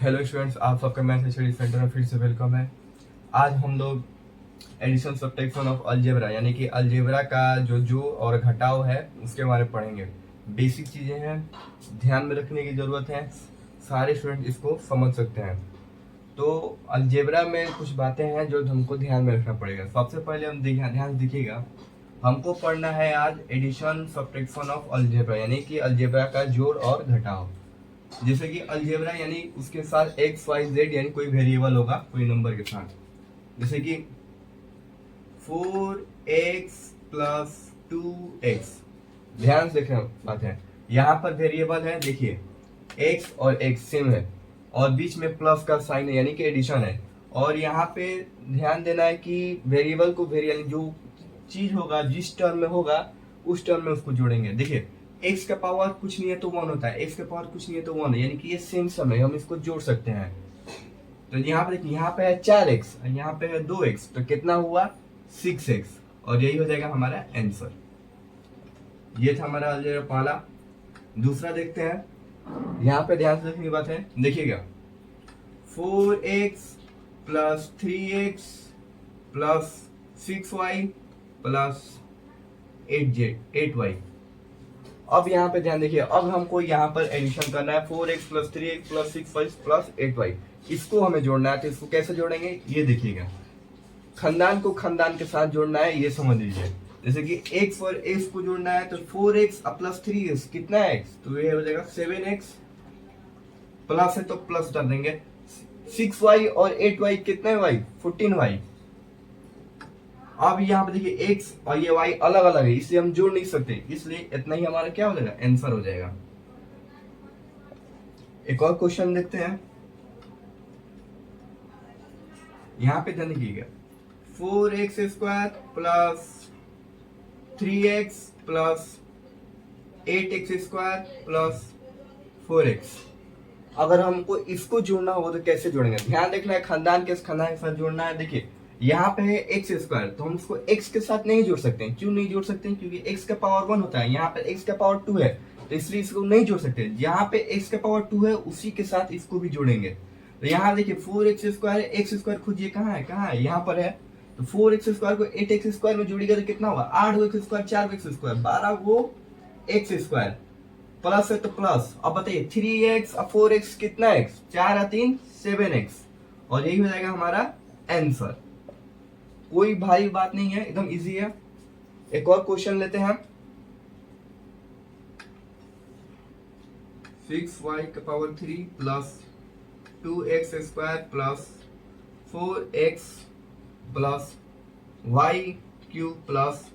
Hello students, आप सबका math study centre में फिर से वेलकम है। आज हम लोग एडिशन सब्ट्रैक्शन ऑफ अलजेब्रा यानी कि अलजेब्रा का जो और घटाव है उसके बारे में पढ़ेंगे। बेसिक चीज़ें हैं, ध्यान में रखने की ज़रूरत है, सारे स्टूडेंट इसको समझ सकते हैं। तो अलजेब्रा में कुछ बातें हैं जो हमको ध्यान में रखना पड़ेगा। सबसे पहले हम ध्यान से देखिएगा, हमको पढ़ना है आज एडिशन सब्ट्रैक्शन ऑफ अलजेब्रा यानी कि अलजेब्रा का जोड़ और घटाव। जैसे कि अलजेब्रा यानी उसके साथ एक्स वाई जेड यानी कोई वेरिएबल होगा कोई नंबर के साथ, जैसे कि 4x प्लस 2x। ध्यान से देखें बात है, यहाँ पर वेरिएबल है, देखिए x और x सेम है और बीच में प्लस का साइन है यानी कि एडिशन है। और यहाँ पे ध्यान देना है कि वेरिएबल को वेरिएबल जो चीज होगा जिस टर्म में होगा उस टर्म में उसको जोड़ेंगे। देखिए x का पावर कुछ नहीं है तो 1 होता है, x का पावर कुछ नहीं है तो 1 है, यानी कि ये सेम सम है, हम इसको जोड़ सकते हैं। तो यहाँ पे देखिए, यहाँ पे है 4x और यहाँ पे है 2x, तो कितना हुआ 6x और यही हो जाएगा हमारा आंसर। ये था हमारा अलजेब्रा पहला। दूसरा देखते हैं, यहाँ पे ध्यान से देखने की बात है, देखिएगा 4x plus 3x plus 6y plus 8y। अब यहाँ पे ध्यान देखिए, अब हमको यहाँ पर एडिशन करना है 4x plus 3x plus 6y plus 8y, इसको हमें जोड़ना है। तो इसको कैसे जोड़ेंगे ये देखिएगा, खानदान को खानदान के साथ जोड़ना है, ये समझ लीजिए। जैसे कि x और x को जोड़ना है तो 4x प्लस 3x कितना है x, तो ये हो जाएगा 7x, प्लस है तो प्लस कर देंगे। 6y और 8y कितना है y, 14y। अब यहाँ पे देखिए x और ये y अलग अलग है, इसलिए हम जोड़ नहीं सकते, इसलिए इतना ही हमारा क्या हो जाएगा, आंसर हो जाएगा। एक और क्वेश्चन देखते हैं, यहाँ पे ध्यान दीजिएगा 4x square plus 3x plus 8x square plus 4x। अगर हमको इसको जोड़ना होगा तो कैसे जोड़ेंगे, ध्यान देखना है, खानदान के साथ जोड़ना है। देखिए यहाँ पे है एक्स स्क्वायर, तो हम इसको x के साथ नहीं जोड़ सकते हैं। क्यों नहीं जोड़ सकते हैं, क्योंकि x का पावर 1 होता है, यहाँ पे x का पावर 2 है, तो इसलिए इसको नहीं जोड़ सकते। यहाँ पे x का पावर 2 है उसी के साथ इसको भी जोड़ेंगे। तो यहाँ देखिए 4x स्क्वायर, x स्क्वायर खोजिए कहाँ है, यहाँ पर है। तो 4x स्क्वायर को 8x स्क्वायर में जोड़िएगा तो कितना होगा, 8x स्क्वायर 4x स्क्वायर 12 वो x स्क्वायर, प्लस है तो प्लस। अब बताइए 3x और 4x कितना x, 4 और 3 7x, और यही हो जाएगा हमारा आंसर। कोई भारी बात नहीं है, एकदम इजी है। एक और क्वेश्चन लेते हैं, 6y का power 3 plus 2x square plus 4x plus y cube plus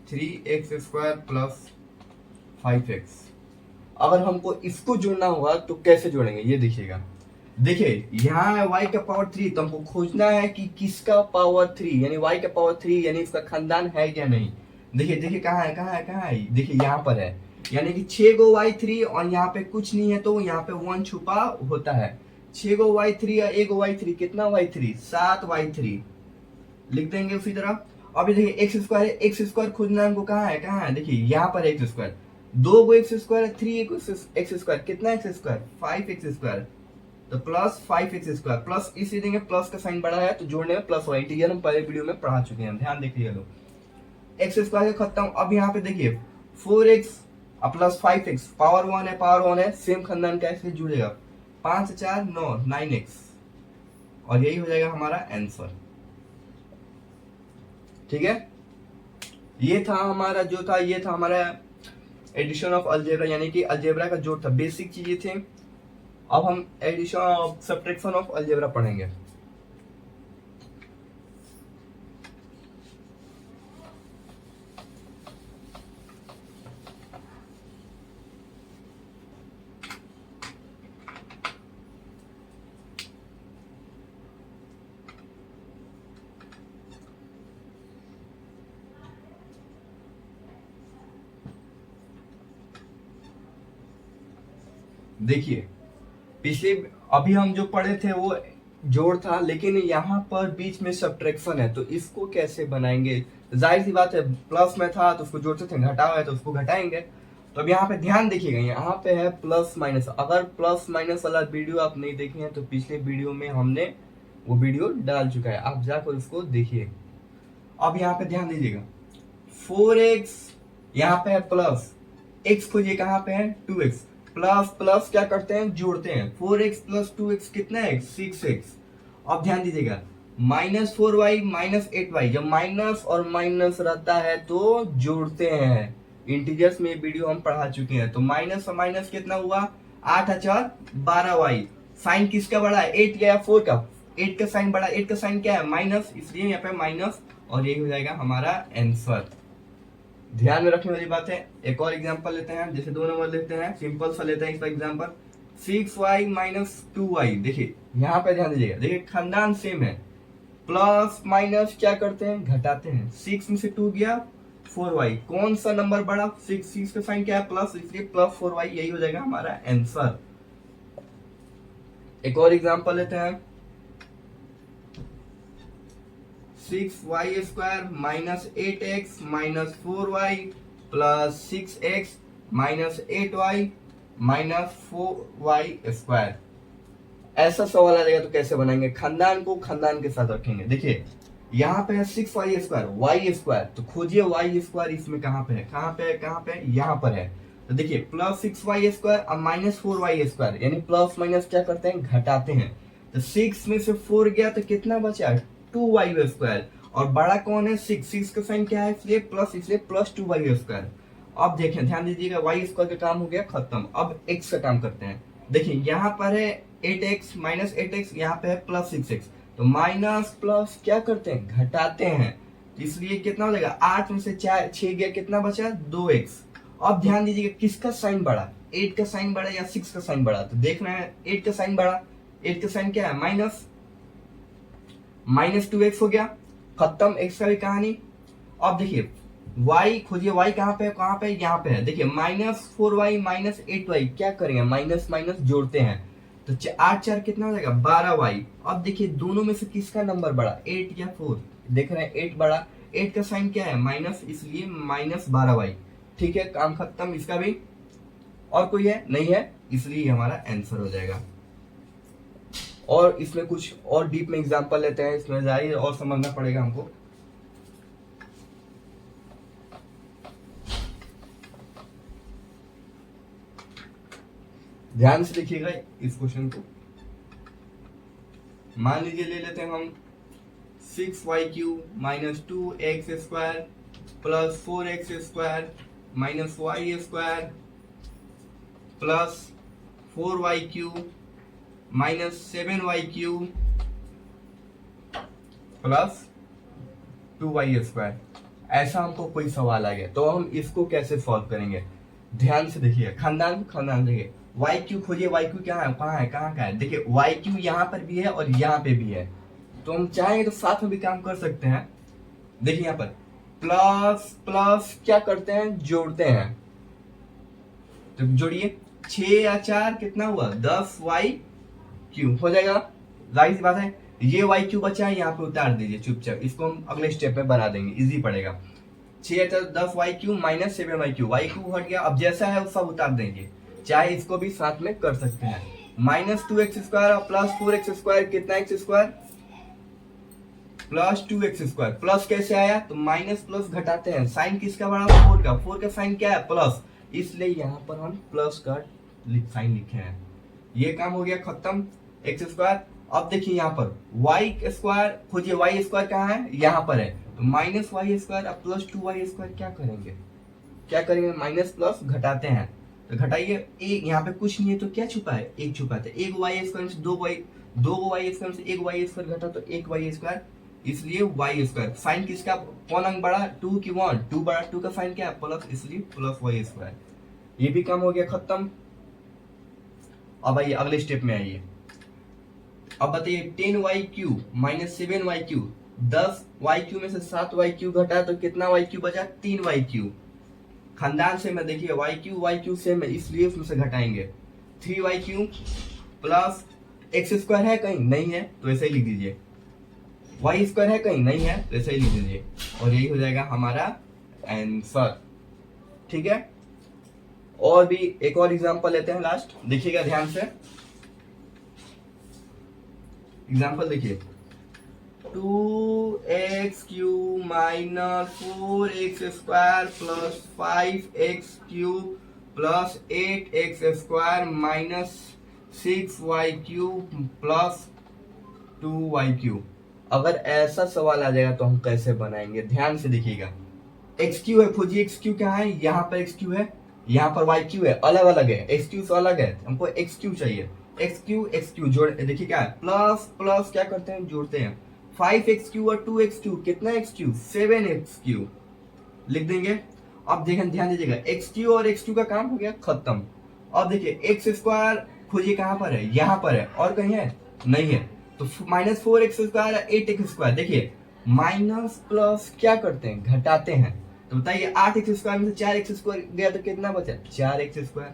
3x square plus 5x। अगर हमको इसको जोड़ना होगा तो कैसे जोड़ेंगे ये देखिएगा। देखिए यहाँ है y का पावर 3, तो हमको खोजना है कि किसका पावर 3 यानी y का पावर 3 यानी इसका खानदान है या नहीं। देखिए कहाँ है, देखिए यहाँ पर है, यानी कि 6 गो y3 और यहाँ पे कुछ नहीं है तो यहाँ पे 1 छुपा होता है। 6 गो y3 और 1 गो y3 कितना y3, 7y3 लिख देंगे उसी तरह। अभी देखिए x स्क्वायर है, x स्क्वायर खोजना है हमको, कहाँ है, देखिए यहाँ पर x स्क्वायर, 2 गो x स्क्वायर 3 x स्क्वायर कितना x स्क्वायर 5x स्क्वायर, तो प्लस 5x स्क्वायर, प्लस इसी देंगे, प्लस का साइन बड़ा है तो जोड़ने में प्लस होगा। इंटीजर हम पहले वीडियो में पढ़ा चुके हैं, ध्यान देखिए लोग। एक्स स्क्वायर का खत्म। अब यहाँ पे देखिए 4x प्लस 5x पावर 1 है, सेम खानदान का, इसलिए जुड़ेगा 5 4 9 9x, और यही हो जाएगा हमारा आंसर। ठीक है, ये था हमारा जो था, ये था हमारा एडिशन ऑफ अलजेब्रा यानी कि अलजेब्रा का जोड़ था, बेसिक चीजें थे। अब हम addition of subtraction of algebra पढ़ेंगे। देखिए पिछले अभी हम जो पढ़े थे वो जोड़ था, लेकिन यहाँ पर बीच में सब्ट्रैक्शन है, तो इसको कैसे बनाएंगे। जाहिर सी बात है, प्लस में था तो उसको जोड़ते थे, घटाव है तो उसको घटाएंगे। तो अब यहाँ पे ध्यान देखिएगा, यहाँ पे है प्लस माइनस। अगर प्लस माइनस वाला वीडियो आप नहीं देखे हैं तो पिछले वीडियो में हमने वो वीडियो डाल चुका है, आप जाकर उसको देखिए। अब यहाँ पे ध्यान दीजिएगा, 4x यहाँ पे है प्लस, x खोजिए कहाँ पे है 2x, प्लस प्लस क्या करते हैं जोड़ते हैं, 4x प्लस 2x कितना है 6x। अब ध्यान दीजिएगा, -4y -8y, जब माइनस और माइनस रहता है तो जोड़ते हैं। इंटीजर्स में वीडियो हम पढ़ा चुके हैं। तो माइनस और माइनस कितना हुआ 8 4 12y। साइन किसका बड़ा है 8 या 4 का, 8 का साइन बड़ा, 8 का साइन क्या है माइनस, इसलिए यहाँ पे माइनस, और यही हो जाएगा हमारा आंसर। ध्यान में रखने वाली बात है। एक और एग्जांपल लेते हैं, जैसे 2 नंबर लेते हैं, सिंपल सा लेते हैं इसका एग्जांपल, 6y - 2y। देखिए यहाँ पे ध्यान दीजिएगा, देखिए खानदान सेम है, प्लस माइनस क्या करते हैं घटाते हैं, 6 में से 2 गया 4y, कौन सा नंबर बड़ा 6 का साइन क्या है प्लस, इसलिए प्लस 4y, यही हो जाएगा हमारा आंसर। एक और एग्जांपल लेते हैं, 6y² - 8x - 4y plus 6x - 8y - 4y²। ऐसा सवाल आ जाएगा तो कैसे बनाएंगे, खानदान को खानदान के साथ रखेंगे। देखिए यहाँ पे है 6y² y², तो खोजिए y² इसमें कहाँ पे है, कहाँ पे है, कहाँ पे है, यहाँ पर है। तो देखिए प्लस 6y² और -4y², यानी प्लस माइनस क्या करते हैं घटाते हैं। तो 6 में से 4 गया तो कितना बचा 2y², और बड़ा कौन है 6 का साइन क्या है इसलिए प्लस, इसलिए प्लस 2y²। अब देखें ध्यान दीजिएगा, y² का काम हो गया खत्म। अब x का काम करते हैं। देखिए यहाँ पर है 8x - 8x, यहाँ पे है प्लस 6x, तो माइनस प्लस क्या करते हैं घटाते हैं, इसलिए कितना हो जाएगा 8 में से 6 गया, कितना बचा 2x। अब ध्यान दीजिएगा किसका साइन बड़ा, 8 का साइन बड़ा या 6 का साइन बड़ा, तो देखना है 8 का साइन बड़ा, 8 का साइन क्या है माइनस 2x हो गया, खत्म x का भी कहानी। अब देखिए y खोजिए, y कहाँ पे है, कहाँ पे यहाँ पे है। देखिए -4y - 8y, क्या करेंगे माइनस माइनस जोड़ते हैं, तो 8 4 कितना हो जाएगा 12y। अब देखिए दोनों में से किसका नंबर बड़ा 8 या 4, देख रहे हैं 8 बड़ा, 8 का साइन क्या है माइनस, इसलिए -12y। ठीक है काम खत्म इसका भी। और कोई है नहीं है, इसलिए हमारा आंसर हो जाएगा। और इसमें कुछ और डीप में एग्जांपल लेते हैं, इसमें जाइए और समझना पड़ेगा हमको। ध्यान से देखिएगा इस क्वेश्चन को। मान लीजिए ले लेते हैं हम 6y³ - 2x² plus 4x² - y² plus 4y³ - 7y³ plus 2y²। ऐसा हमको कोई सवाल आ गया तो हम इसको कैसे सॉल्व करेंगे, ध्यान से देखिए, खानदान देखिए, y³ खोजिए, y³ क्या है, कहाँ है, कहाँ का है। देखिए y³ यहाँ पर भी है और यहाँ पे भी है, तो हम चाहेंगे तो साथ में भी काम कर सकते हैं। देखिए यहाँ पर प्लस प्लस क्या करते हैं जोड़ते हैं, तो जोड़िए 6 या 4 कितना हुआ 10y³ हो जाएगा। जाहिर सी बात है ये y³ बचा है, यहाँ पे उतार दीजिए चुपचाप, इसको हम अगले स्टेप में बना देंगे, इजी पड़ेगा। 6 या 10y³ - 7y³, y³ हट गया, अब जैसा है वो सब उतार देंगे, चाहे इसको भी साथ में कर सकते हैं। -2x² और प्लस 4x² कितना x² प्लस 2x², प्लस कैसे आया तो माइनस प्लस घटाते हैं, साइन किसका बड़ा 4 का साइन क्या है प्लस, इसलिए यहाँ पर हम प्लस का साइन लिखे हैं। ये काम हो गया खत्म x²। अब देखिए यहाँ पर y² खोजिए, y² कहाँ है यहाँ पर है, तो -y² अब प्लस 2y² क्या करेंगे माइनस प्लस घटाते हैं, तो घटाइए एक, यहाँ पे कुछ नहीं है तो क्या छुपा है एक छुपा है, एक y² से दो y² से एक y² घटा तो एक y², इसलिए y²। साइन किसका कौन अंक बड़ा 2 की 1, 2 बड़ा, 2 का साइन क्या है प्लस, इसलिए प्लस y²। ये भी काम हो गया खत्म। अब आइए अगले स्टेप में आइए, अब बताइए 10y³ - 7y³, 10y³ में से 7y³ घटा तो कितना y³ बचा 3y³। खानदान से मैं देखिए y³ सेम है इसलिए उसमें से घटाएंगे, 3y³ प्लस x² है कहीं नहीं है तो ऐसे ही लिख दीजिए, y² है कहीं नहीं है तो ऐसे ही लिख दीजिए, और यही हो जाएगा हमारा आंसर। ठीक है, और भी एक और एग्जांपल लेते हैं लास्ट, देखिएगा ध्यान से। एग्जांपल देखिए, 2x³ minus 4x² plus 5x³ plus 8x² minus 6y³ plus 2y³। अगर ऐसा सवाल आ जाएगा तो हम कैसे बनाएंगे, ध्यान से देखिएगा। x³ है, खोजिए x³ क्या है, यहाँ पर x³ है, यहाँ पर y³ है, अलग अलग है, x³ से अलग है, हमको x³ चाहिए। x³ जोड़, देखिए क्या है, प्लस प्लस क्या करते हैं, जोड़ते हैं। 5x³ और 2x³ कितना x³ 7x³ लिख देंगे। अब देखें, ध्यान दीजिएगा, x³ और x³ का काम हो गया खत्म। अब देखिए x² खोजिए कहाँ पर है, यहाँ पर है, और कहीं है नहीं है, तो माइनस 4x² 8x²। देखिए माइनस प्लस क्या करते हैं, घटाते हैं। तो बताइए 8x² में से 4x² गया तो कितना बचा, 4x²।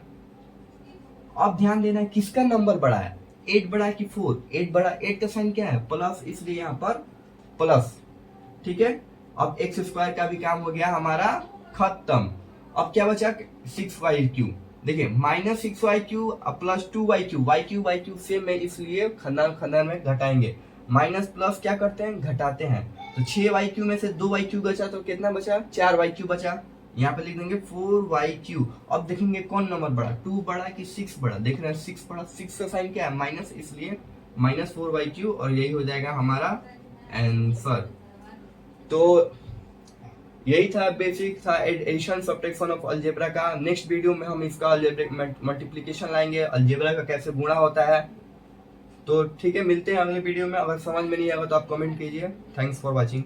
अब ध्यान देना है किसका नंबर बड़ा है, 8 बड़ा है कि 4, 8 बड़ा, 8 का साइन क्या है, प्लस, इसलिए यहाँ पर प्लस, ठीक है। अब x² का भी काम हो गया हमारा खत्म। अब क्या बचा, 6y³। देखिए minus 6y³ plus 2y³ y³ same है, इसलिए खंडन में घटाएंगे। माइनस प्लस क्या करते हैं, घटाते हैं। तो 6y³ में से 2y³ बचा तो कितना बचा, 4y³ बचा। यहाँ पे लिख देंगे 4y³। अब देखेंगे कौन नंबर बड़ा, 2 बड़ा कि 6 बड़ा, देख रहे हैं 6 बड़ा, 6 का साइन क्या है, माइनस, इसलिए माइनस 4y³, और यही हो जाएगा हमारा आंसर। तो यही था, बेसिक था एडिशन सब्ट्रैक्शन ऑफ अलजेब्रा का। नेक्स्ट वीडियो में हम इसका अलजेब्रिक मल्टीप्लिकेशन लाएंगे, अलजेब्रा का कैसे गुणा होता है। तो ठीक है, मिलते हैं अगले वीडियो में। अगर समझ में नहीं आएगा तो आप कमेंट कीजिए। Thanks for watching.